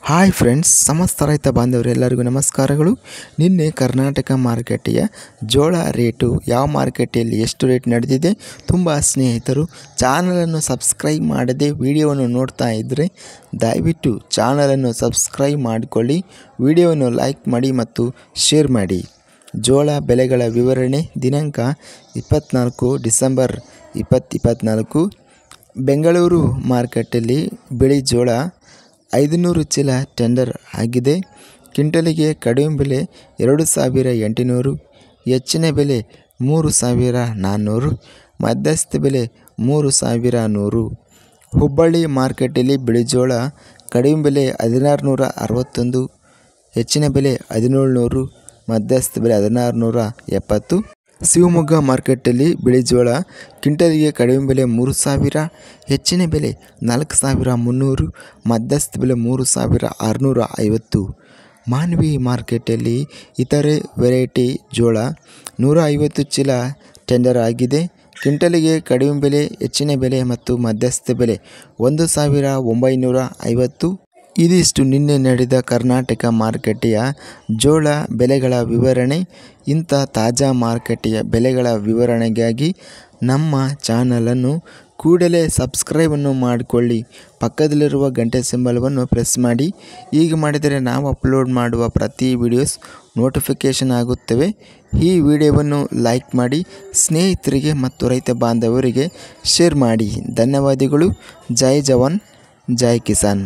Hi friends, ಸಮಸ್ತ ರೈತ ಬಾಂಧವರೆಲ್ಲರಿಗೂ ನಮಸ್ಕಾರಗಳು. ನಿನ್ನೆ ಕರ್ನಾಟಕ ಮಾರುಕಟ್ಟೆಯ ಜೋಳ ರೇಟು ಯಾವ ಮಾರುಕಟ್ಟೆಯಲ್ಲಿ ಎಷ್ಟು ರೇಟ್ ನಡೆದಿದೆ, ತುಂಬ ಸ್ನೇಹಿತರು ಚಾನಲನ್ನು ಸಬ್ಸ್ಕ್ರೈಬ್ ಮಾಡದೆ ವಿಡಿಯೋವನ್ನು ನೋಡ್ತಾ ಇದ್ದರೆ ದಯವಿಟ್ಟು ಚಾನಲನ್ನು ಸಬ್ಸ್ಕ್ರೈಬ್ ಮಾಡಿಕೊಳ್ಳಿ, ವಿಡಿಯೋವನ್ನು ಲೈಕ್ ಮಾಡಿ ಮತ್ತು ಶೇರ್ ಮಾಡಿ. ಜೋಳ ಬೆಲೆಗಳ ವಿವರಣೆ ದಿನಾಂಕ 24 ಡಿಸೆಂಬರ್ 2024. ಬೆಂಗಳೂರು ಮಾರುಕಟ್ಟೆಯಲ್ಲಿ ಬಿಳಿ ಜೋಳ 500 ಚೀಲ ಟೆಂಡರ್ ಆಗಿದೆ. ಕ್ವಿಂಟಲಿಗೆ ಕಡಿಮೆ ಬೆಲೆ 2800, ಹೆಚ್ಚಿನ ಬೆಲೆ 3400, ಮಧ್ಯಸ್ಥ ಬೆಲೆ 3100. ಹುಬ್ಬಳ್ಳಿ ಮಾರುಕಟ್ಟೆಯಲ್ಲಿ ಬಿಳಿಜೋಳ ಕಡಿಮೆ ಬೆಲೆ 1661, ಹೆಚ್ಚಿನ ಬೆಲೆ 1700, ಮಧ್ಯಸ್ಥ ಬೆಲೆ 1670. ಶಿವಮೊಗ್ಗ ಮಾರುಕಟ್ಟೆಯಲ್ಲಿ ಬಿಳಿಜೋಳ ಕ್ವಿಂಟಲಿಗೆ ಕಡಿಮೆ ಬೆಲೆ 3000, ಹೆಚ್ಚಿನ ಬೆಲೆ 4300, ಮಧ್ಯಸ್ಥ ಬೆಲೆ 3650. ಮಾನ್ವಿ ಮಾರುಕಟ್ಟೆಯಲ್ಲಿ ಇತರೆ ವೆರೈಟಿ ಜೋಳ 150 ಚೀಲ ಟೆಂಡರ್ ಆಗಿದೆ. ಕ್ವಿಂಟಲಿಗೆ ಕಡಿಮೆ ಬೆಲೆ, ಹೆಚ್ಚಿನ ಬೆಲೆ ಮತ್ತು ಮಧ್ಯಸ್ಥ ಬೆಲೆ 1950. ಇದಿಷ್ಟು ನಿನ್ನೆ ನಡೆದ ಕರ್ನಾಟಕ ಮಾರುಕಟ್ಟೆಯ ಜೋಳ ಬೆಲೆಗಳ ವಿವರಣೆ. ಇಂಥ ತಾಜಾ ಮಾರುಕಟ್ಟೆಯ ಬೆಲೆಗಳ ವಿವರಣೆಗಾಗಿ ನಮ್ಮ ಚಾನಲನ್ನು ಕೂಡಲೇ ಸಬ್ಸ್ಕ್ರೈಬನ್ನು ಮಾಡಿಕೊಳ್ಳಿ, ಪಕ್ಕದಲ್ಲಿರುವ ಗಂಟೆ ಸಿಂಬಲವನ್ನು ಪ್ರೆಸ್ ಮಾಡಿ. ಹೀಗೆ ಮಾಡಿದರೆ ನಾವು ಅಪ್ಲೋಡ್ ಮಾಡುವ ಪ್ರತಿ ವಿಡಿಯೋಸ್ ನೋಟಿಫಿಕೇಷನ್ ಆಗುತ್ತವೆ. ಈ ವಿಡಿಯೋವನ್ನು ಲೈಕ್ ಮಾಡಿ, ಸ್ನೇಹಿತರಿಗೆ ಮತ್ತು ರೈತ ಬಾಂಧವರಿಗೆ ಶೇರ್ ಮಾಡಿ. ಧನ್ಯವಾದಗಳು. ಜೈ ಜವಾನ್, ಜೈ ಕಿಸಾನ್.